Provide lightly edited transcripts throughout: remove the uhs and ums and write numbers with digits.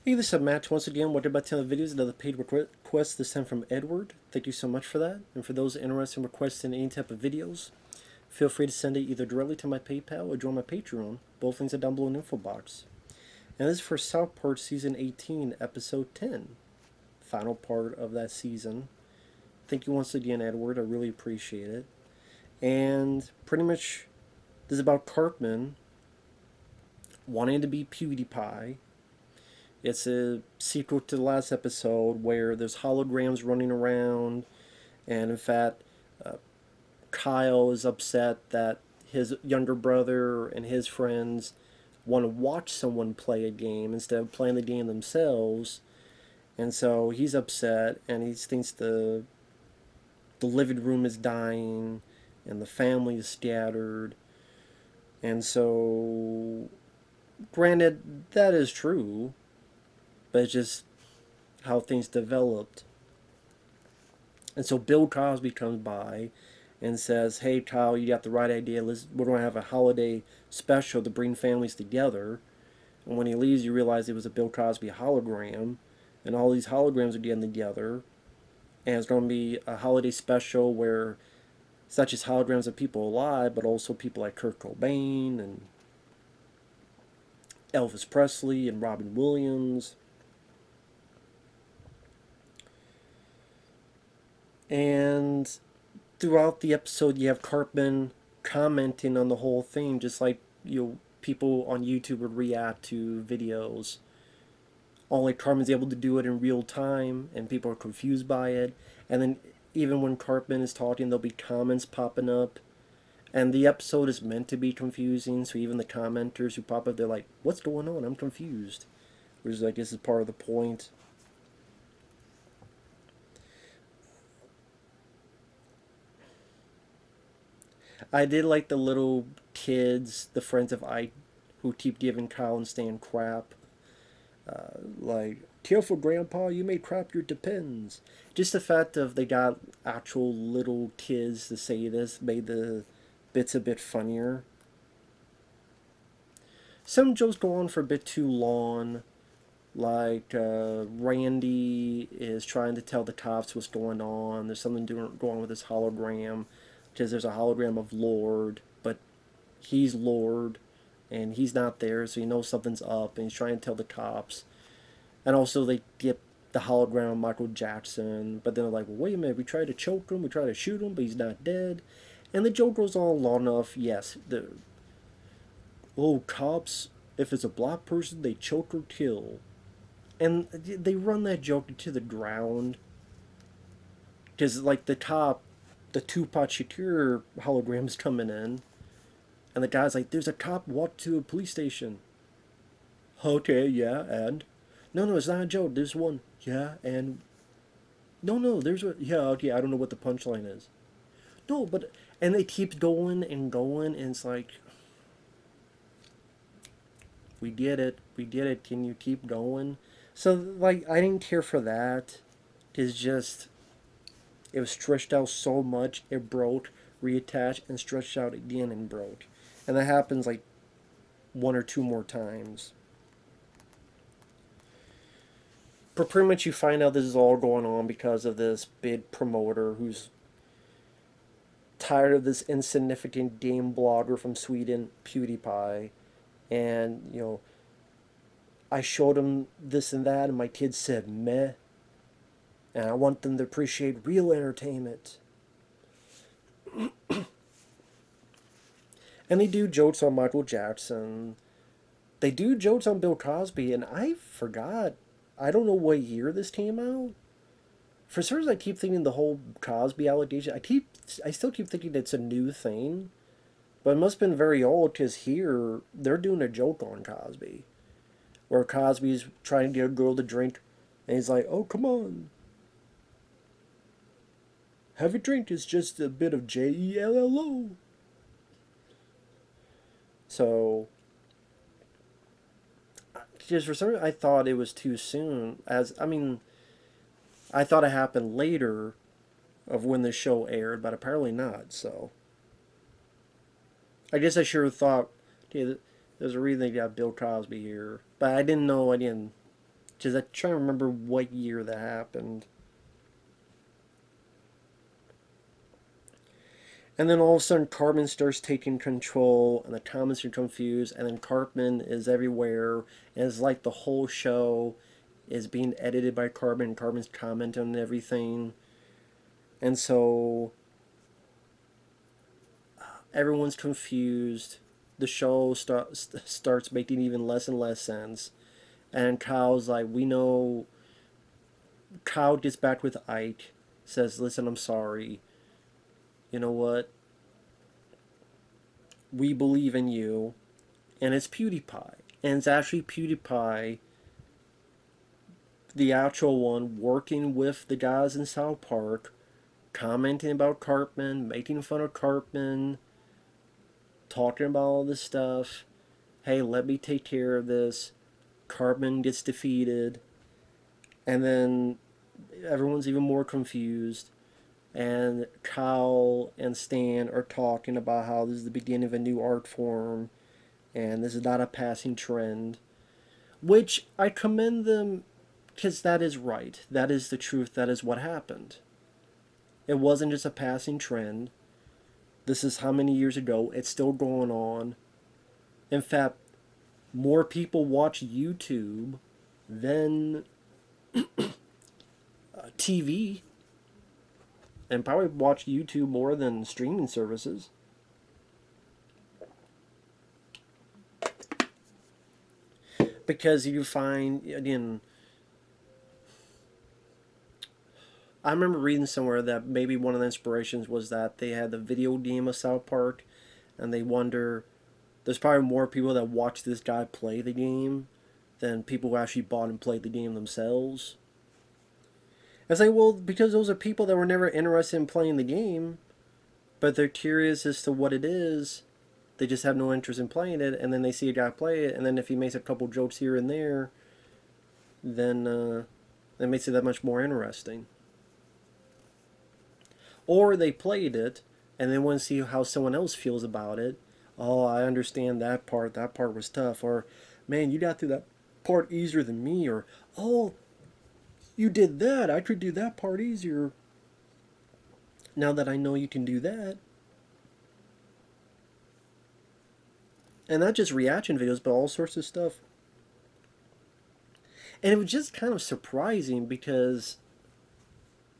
Hey, this is Matt once again. What about 10 videos? Another paid request this time from Edward. Thank you so much for that. And for those interested in requesting any type of videos, feel free to send it either directly to my PayPal or join my Patreon. Both links are down below in the info box. And this is for South Park Season 18, Episode 10. Final part of that season. Thank you once again, Edward. I really appreciate it. And pretty much, this is about Cartman wanting to be PewDiePie. It's a sequel to the last episode where there's holograms running around, and in fact, uh, Kyle is upset that his younger brother and his friends want to watch someone play a game instead of playing the game themselves, and so he's upset and he thinks the living room is dying and the family is scattered, and so granted that is true, but it's just how things developed. And so Bill Cosby comes by and says, "Hey, Kyle, you got the right idea. We're going to have a holiday special to bring families together." And when he leaves, you realize it was a Bill Cosby hologram, and all these holograms are getting together. And it's going to be a holiday special where it's not just holograms of people alive, but also people like Kurt Cobain and Elvis Presley and Robin Williams. And throughout the episode, you have Cartman commenting on the whole thing, just like people on YouTube would react to videos. Only Cartman's able to do it in real time, and people are confused by it. And then even when Cartman is talking, there'll be comments popping up. And the episode is meant to be confusing, so even the commenters who pop up, they're like, "What's going on? I'm confused." Which I guess is part of the point. I did like the little kids, the friends of Ike, who keep giving Kyle and Stan crap. Like, "Careful, Grandpa, you may crap your depends." Just the fact of they got actual little kids to say this made the bits a bit funnier. Some jokes go on for a bit too long. Like, Randy is trying to tell the cops what's going on. There's something going on with his hologram, because there's a hologram of Lord, but he's Lord, and he's not there, so he knows something's up, and he's trying to tell the cops. And also, they get the hologram of Michael Jackson, but then they're like, "Well, wait a minute, we tried to choke him, we tried to shoot him, but he's not dead." And the joke goes on long enough. Yes, cops, if it's a black person, they choke or kill. And they run that joke into the ground. Because, like, the Tupac Shakur holograms coming in, and the guy's like, "There's a cop walked to a police station." "Okay, yeah, and?" "No, no, it's not a joke. There's one." "Yeah, and?" "No, no, there's a, yeah, okay, I don't know what the punchline is." "No, but," and they keep going and going, and it's like, we did it, can you keep going? So, like, I didn't care for that. It's just, it was stretched out so much, it broke, reattached, and stretched out again and broke. And that happens like one or two more times. But pretty much you find out this is all going on because of this big promoter who's tired of this insignificant game blogger from Sweden, PewDiePie. And, "I showed him this and that, and my kids said meh. And I want them to appreciate real entertainment." And they do jokes on Michael Jackson. They do jokes on Bill Cosby, and I forgot. I don't know what year this came out. For some reason, I keep thinking the whole Cosby allegation. I still keep thinking it's a new thing, but it must have been very old because here they're doing a joke on Cosby, where Cosby's trying to get a girl to drink, and he's like, "Oh, come on, have a drink. It's just a bit of Jello." So, just for some reason, I thought it was too soon. I thought it happened later of when the show aired, but apparently not. So, I guess I sure thought, okay, there's a reason they got Bill Cosby here, but I didn't know. I didn't Because I'm trying to remember what year that happened. And then all of a sudden, Cartman starts taking control, and the comments are confused, and then Cartman is everywhere, and it's like the whole show is being edited by Cartman, and Cartman's commenting on everything. And so everyone's confused. The show starts making even less and less sense. And Kyle's like, we know. Kyle gets back with Ike, says, listen, I'm sorry. You know what? We believe in you. And it's PewDiePie. And it's actually PewDiePie, the actual one, working with the guys in South Park, commenting about Cartman, making fun of Cartman, talking about all this stuff. Hey, let me take care of this. Cartman gets defeated. And then everyone's even more confused. And Kyle and Stan are talking about how this is the beginning of a new art form and this is not a passing trend. Which I commend them because that is right. That is the truth. That is what happened. It wasn't just a passing trend. This is how many years ago. It's still going on. In fact, more people watch YouTube than TV, and probably watch YouTube more than streaming services. Because you find, again, I remember reading somewhere that maybe one of the inspirations was that they had the video game of South Park, and they wonder, there's probably more people that watch this guy play the game than people who actually bought and played the game themselves. I say, well, because those are people that were never interested in playing the game, but they're curious as to what it is. They just have no interest in playing it, and then they see a guy play it, and then if he makes a couple jokes here and there, then it makes it that much more interesting. Or they played it, and they want to see how someone else feels about it. Oh, I understand that part. That part was tough. Or, man, you got through that part easier than me. Or, oh, you did that. I could do that part easier. Now that I know you can do that. And not just reaction videos, but all sorts of stuff. And it was just kind of surprising because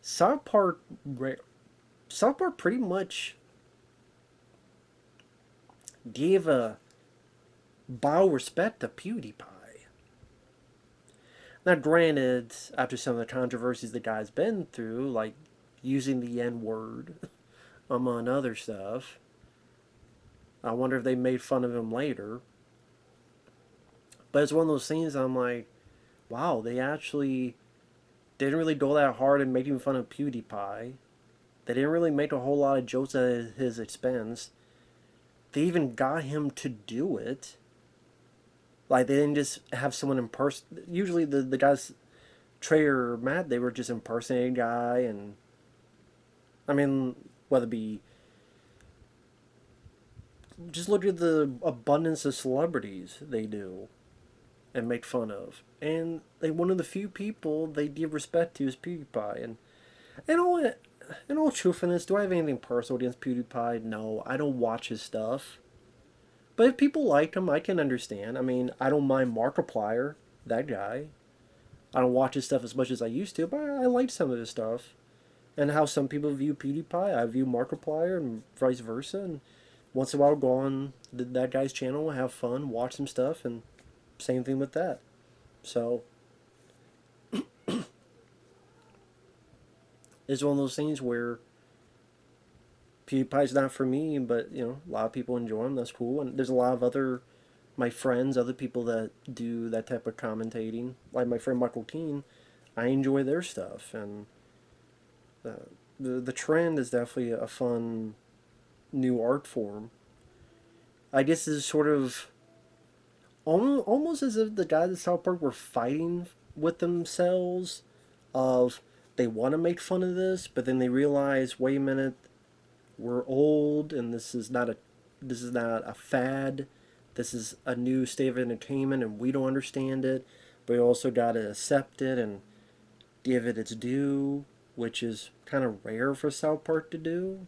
South Park pretty much gave a bow respect to PewDiePie. Now, granted, after some of the controversies the guy's been through, like using the N-word, among other stuff, I wonder if they made fun of him later. But it's one of those things I'm like, wow, they actually didn't really go that hard in making fun of PewDiePie. They didn't really make a whole lot of jokes at his expense. They even got him to do it. Like, they didn't just have someone impersonate. Usually the guys, Trey or Matt, they were just impersonating a guy. And, I mean, whether it be, just look at the abundance of celebrities they do and make fun of. And one of the few people they give respect to is PewDiePie. And in all truthfulness, do I have anything personal against PewDiePie? No, I don't watch his stuff. But if people like him, I can understand. I mean, I don't mind Markiplier, that guy. I don't watch his stuff as much as I used to, but I like some of his stuff. And how some people view PewDiePie, I view Markiplier, and vice versa. And once in a while, go on that guy's channel, have fun, watch some stuff, and same thing with that. So, it's one of those things where PewDiePie's not for me, but a lot of people enjoy him. That's cool. And there's a lot of my friends, other people that do that type of commentating, like my friend Michael Keane. I enjoy their stuff, and the trend is definitely a fun new art form. I guess this is sort of almost as if the guys at South Park were fighting with themselves of they want to make fun of this, but then they realize, wait a minute, we're old, and this is not a fad. This is a new state of entertainment, and we don't understand it. but you also gotta accept it and give it its due, which is kind of rare for South Park to do.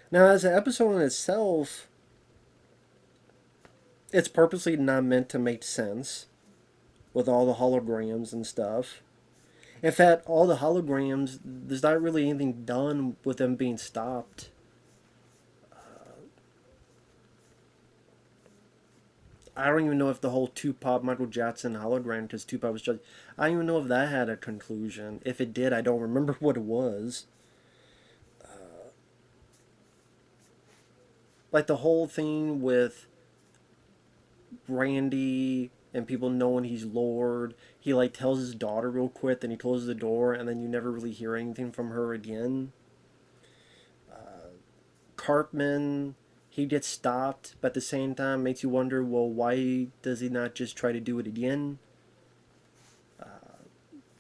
Now, as an episode in itself, it's purposely not meant to make sense with all the holograms and stuff. In fact, all the holograms, there's not really anything done with them being stopped. I don't even know if the whole Tupac Michael Jackson hologram, because Tupac was just, I don't even know if that had a conclusion. If it did, I don't remember what it was. Like the whole thing with Randy and people knowing he's Lord. He like tells his daughter real quick, then he closes the door, and then you never really hear anything from her again. Cartman, he gets stopped, but at the same time makes you wonder, well, why does he not just try to do it again?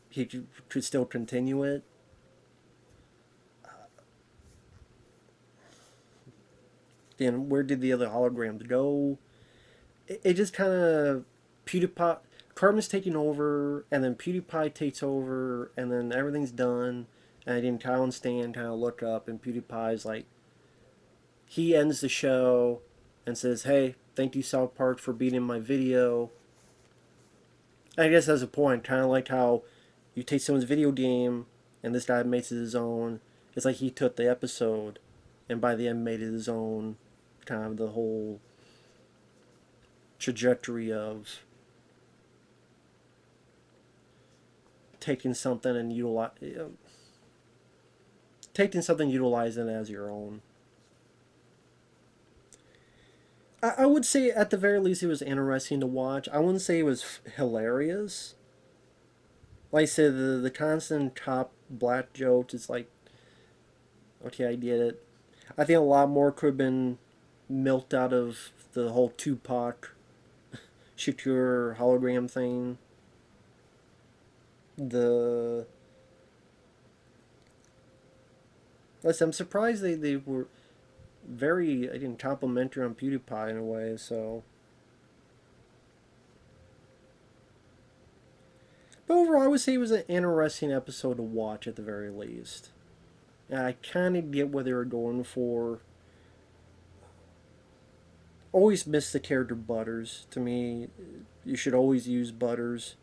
He could still continue it. Then where did the other holograms go? It just kind of PewDiePie, Cartman's taking over, and then PewDiePie takes over, and then everything's done, and then Kyle and Stan kind of look up, and PewDiePie's like, he ends the show and says, "Hey, thank you South Park for being in my video." I guess that's a point, kind of like how you take someone's video game and this guy makes it his own. It's like he took the episode and by the end made it his own, kind of the whole trajectory of taking something and utilizing it as your own. I would say at the very least it was interesting to watch. I wouldn't say it was hilarious. Like I said, the constant cop black joke is like, okay, I get it. I think a lot more could have been milked out of the whole Tupac Shakur hologram thing. Listen, I'm surprised they were very, again, complimentary on PewDiePie in a way, so. But overall, I would say it was an interesting episode to watch at the very least. And I kind of get what they were going for. Always miss the character Butters. To me, you should always use Butters.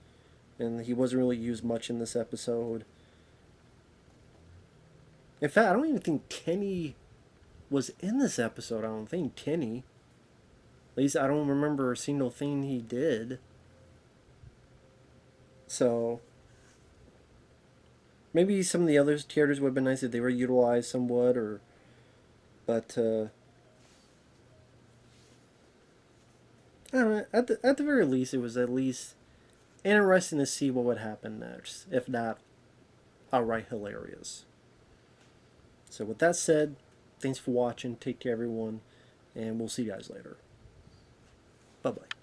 And he wasn't really used much in this episode. In fact, I don't even think Kenny was in this episode. I don't think Kenny. At least I don't remember a single thing he did. So maybe some of the other characters would have been nice if they were utilized somewhat, or but I don't know. At the very least, it was at least interesting to see what would happen next, if not outright hilarious. So with that said, thanks for watching. Take care, everyone, and we'll see you guys later. Bye-bye.